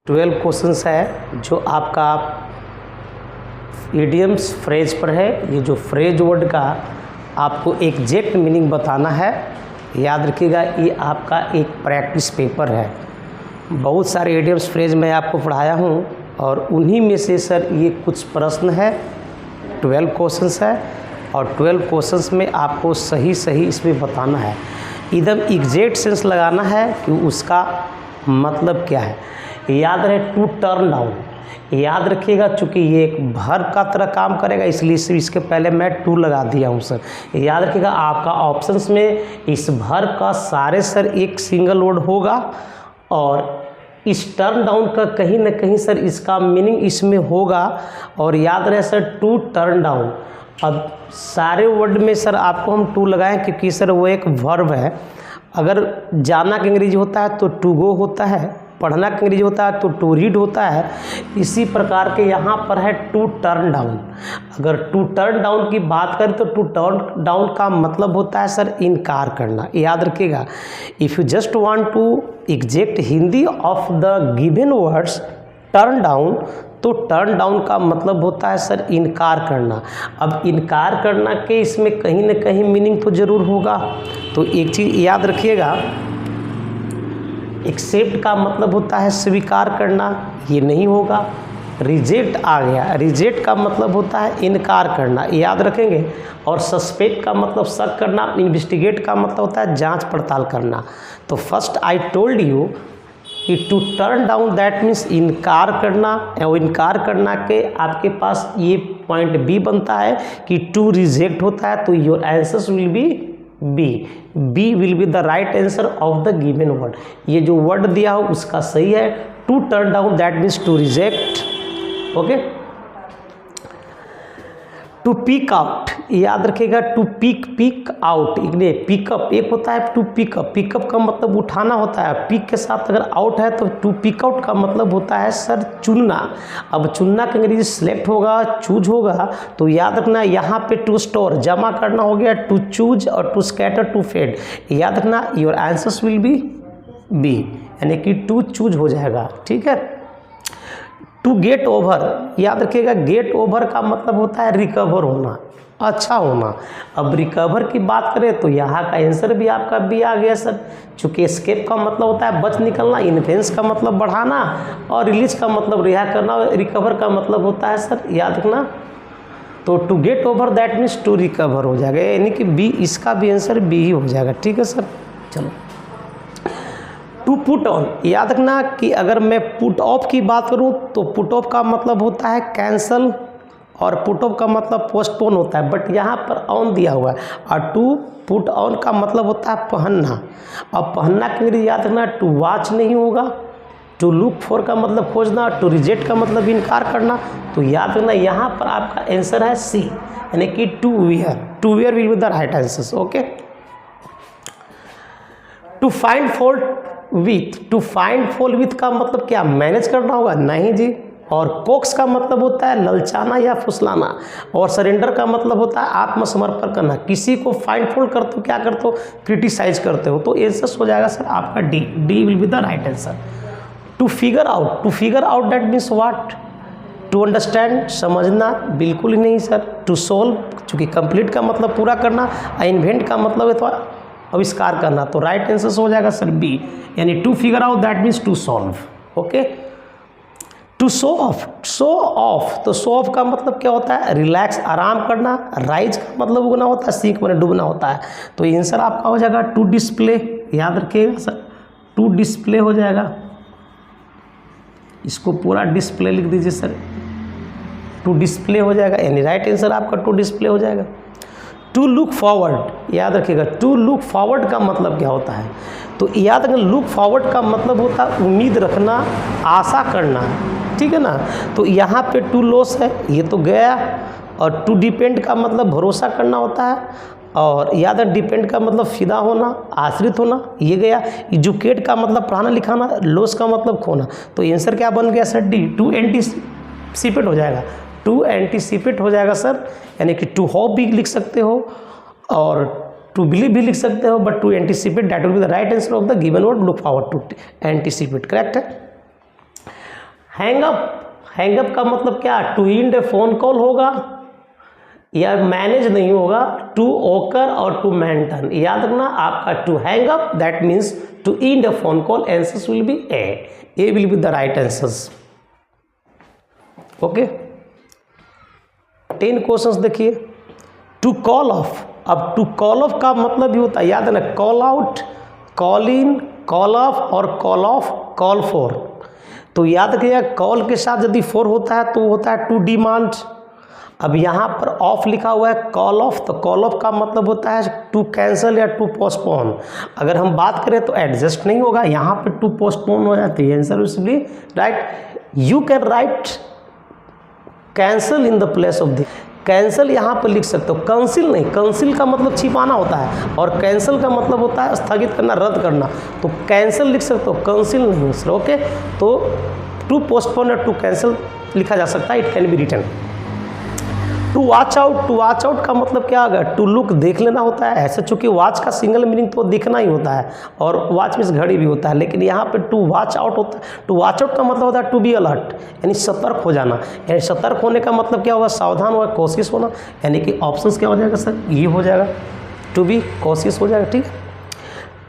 12 questions है जो आपका इडियम्स फ्रेज पर है। ये जो फ्रेज वर्ड का आपको एग्जैक्ट मीनिंग बताना है, याद रखिएगा। ये आपका एक प्रैक्टिस पेपर है। बहुत सारे इडियम्स फ्रेज मैं आपको पढ़ाया हूँ और उन्हीं में से सर ये कुछ प्रश्न है। 12 क्वेश्चंस है और 12 क्वेश्चंस में आपको सही इसमें बताना है, एकदम एग्जैक्ट सेंस लगाना है कि उसका मतलब क्या है। याद रहे टू टर्न डाउन, याद रखिएगा। चूँकि ये एक वर्ब का तरह काम करेगा इसलिए इसके पहले मैं टू लगा दिया हूँ सर। याद रखिएगा आपका ऑप्शंस में इस वर्ब का सारे सर एक सिंगल वर्ड होगा और इस टर्न डाउन का कहीं ना कहीं सर इसका मीनिंग इसमें होगा। और याद रहे सर टू टर्न डाउन, अब सारे वर्ड में सर आपको हम टू लगाएं क्योंकि सर वो एक वर्ब है। अगर जाना का अंग्रेजी होता है तो टू गो होता है, पढ़ना का अंग्रेजी होता है तो टू रीड होता है। इसी प्रकार के यहाँ पर है टू टर्न डाउन। अगर टू टर्न डाउन की बात करें तो टू टर्न डाउन का मतलब होता है सर इनकार करना। याद रखिएगा, if you just want to exact Hindi of the given words turn down, तो टर्न डाउन का मतलब होता है सर इनकार करना। अब इनकार करना के इसमें कहीं ना कहीं मीनिंग तो ज़रूर होगा। तो एक चीज़ याद रखिएगा, एक्सेप्ट का मतलब होता है स्वीकार करना, ये नहीं होगा। रिजेक्ट आ गया, रिजेक्ट का मतलब होता है इनकार करना, याद रखेंगे। और सस्पेक्ट का मतलब शक करना, इन्वेस्टिगेट का मतलब होता है जांच पड़ताल करना। तो फर्स्ट आई टोल्ड यू कि to turn down that means इनकार करना। और इनकार करना के आपके पास ये पॉइंट बी बनता है कि टू रिजेक्ट होता है, तो your answers will be B will be the right answer of the given word. ये जो वर्ड दिया हो उसका सही है। To turn down that means to reject. Okay, to pick out, याद रखिएगा। टू पिक आउट, पिकअप एक होता है टू पिकअप। पिकअप का मतलब उठाना होता है, पिक के साथ अगर आउट है तो टू पिक आउट का मतलब होता है सर चुनना। अब चुनना का अंग्रेजी सिलेक्ट होगा, चूज होगा। तो याद रखना यहाँ पे टू स्टोर जमा करना हो गया, टू चूज, और टू स्कैटर टू फेड। याद रखना योर आंसर्स विल बी, यानी कि टू चूज हो जाएगा। ठीक है। टू गेट ओवर, याद रखिएगा गेट ओवर का मतलब होता है रिकवर होना, अच्छा होना। अब रिकवर की बात करें तो यहाँ का आंसर भी आपका बी आ गया सर। चूँकि एस्केप का मतलब होता है बच निकलना, इन्फेंस का मतलब बढ़ाना, और रिलीज का मतलब रिहा करना, रिकवर का मतलब होता है सर, याद रखना। तो to get over that means to recover हो जाएगा, यानी कि बी, इसका भी आंसर बी ही हो जाएगा। ठीक है सर। चलो, टू पुट ऑन, याद रखना कि अगर मैं पुट ऑफ की बात करूं तो पुट ऑफ का मतलब होता है कैंसल और पुट ऑफ का मतलब पोस्टपोन होता है, बट यहाँ पर ऑन दिया हुआ है। और टू पुट ऑन का मतलब होता है पहनना। अब पहनना के लिए याद रखना टू वॉच नहीं होगा। टू लुक फॉर का मतलब खोजना, टू रिजेक्ट का मतलब इनकार करना। तो याद रखना यहाँ पर आपका आंसर है सी, यानी कि to wear. To wear will be the right answer. Okay. To find fault with, to find fault with का मतलब क्या मैनेज करना होगा? नहीं जी। और कोक्स का मतलब होता है ललचाना या फुसलाना। और सरेंडर का मतलब होता है आत्मसमर्पण करना। किसी को फाइंड फॉल्ट करते हो, क्या करते हो? क्रिटिसाइज करते हो। तो आंसर हो जाएगा सर आपका D will be the right answer. To figure out, to figure out that means what? To understand, समझना, बिल्कुल ही नहीं सर। टू सोल्व, चूँकि कंप्लीट का मतलब पूरा करना, इन्वेंट का मतलब है तो आविष्कार करना। तो राइट आंसर हो जाएगा सर बी, यानी to figure out that means to solve. Okay. To show off, show off, तो शो ऑफ का मतलब क्या होता है? रिलैक्स, आराम करना। राइज का मतलब उगना होता है, सीख मैंने डूबना होता है। तो आंसर आपका हो जाएगा टू डिस्प्ले, याद रखिएगा सर, टू डिस्प्ले हो जाएगा। इसको पूरा डिस्प्ले लिख दीजिए सर, टू डिस्प्ले हो जाएगा, यानी राइट आंसर आपका टू डिस्प्ले हो जाएगा। टू लुक फॉरवर्ड, याद रखिएगा टू लुक फॉरवर्ड का मतलब क्या होता है? तो याद रखना लुक फॉरवर्ड का मतलब होता है उम्मीद रखना, आशा करना। ठीक है ना। तो यहाँ पे टू लॉस है, ये तो गया। और टू डिपेंड का मतलब भरोसा करना होता है। और याद है डिपेंड का मतलब फिदा होना, आश्रित होना, ये गया। एजुकेट का मतलब पढ़ाना लिखाना, लॉस का मतलब खोना। तो आंसर क्या बन गया सर? डी, टू एंटीसिपेट हो जाएगा। टू एंटीसिपेट हो जाएगा सर, यानी कि टू होप भी लिख सकते हो और टू बिलीव भी लिख सकते हो, but to anticipate that will be the right answer of the given word look forward, to anticipate. Correct है। हैंगअप का मतलब क्या, to end a phone call होगा या मैनेज नहीं होगा, टू ओकर और टू मेंटेन। याद रखना आपका to hang up that means to end a phone call, answers will be A will be the right answers. Okay 10 questions देखिए। टू कॉल ऑफ, अब टू कॉल ऑफ का मतलब भी होता है, याद है ना, call out, call in, call off और कॉल ऑफ, कॉल फॉर। तो याद रखिएगा कॉल के साथ यदि फॉर होता है तो होता है टू डिमांड। अब यहाँ पर ऑफ लिखा हुआ है कॉल ऑफ, तो कॉल ऑफ का मतलब होता है टू कैंसिल या टू पोस्टपोन। अगर हम बात करें तो एडजस्ट नहीं होगा, यहाँ पर टू पोस्टपोन हो जाती है, answer will be right. You can write cancel in the place of the, cancel यहाँ पर लिख सकते हो, कैंसिल नहीं, कैंसिल का मतलब छिपाना होता है और कैंसिल का मतलब होता है स्थगित करना, रद्द करना। तो कैंसिल लिख सकते हो, कैंसिल नहीं सर। ओके तो टू पोस्टपोन या टू कैंसिल लिखा जा सकता है, it can be written. To watch out, to watch out का मतलब क्या होगा, टू लुक देख लेना होता है। ऐसे चूंकि वॉच का सिंगल मीनिंग तो दिखना ही होता है और वॉच में घड़ी भी होता है, लेकिन यहाँ पे टू वॉच आउट होता है। टू वॉच आउट का मतलब होता है टू बी अलर्ट, यानी सतर्क हो जाना। यानी सतर्क होने का मतलब क्या होगा, सावधान होगा, कोशिश होना। यानी कि ऑप्शन क्या हो जाएगा सर, ये हो जाएगा, टू बी कोशिश हो जाएगा। ठीक है।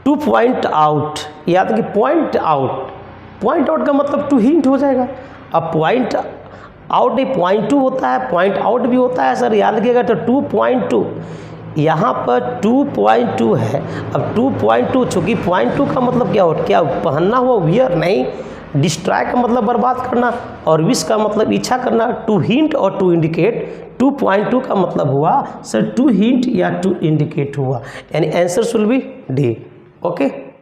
टू पॉइंट आउट, याद कि पॉइंट आउट, पॉइंट आउट का मतलब टू हिंट हो जाएगा। अब पॉइंट आउट नहीं, पॉइंट टू होता है, पॉइंट आउट भी होता है सर, याद रखिएगा। तो 2.2 यहाँ पर 2.2 है। अब 2.2 चूँकि .2 का मतलब क्या हो, क्या पहनना हुआ, वियर नहीं। डिस्ट्रॉय का मतलब बर्बाद करना और विश का मतलब इच्छा करना। टू हिंट और टू इंडिकेट, 2.2 का मतलब हुआ सर टू हिंट या टू इंडिकेट हुआ, यानी answer will be D. Okay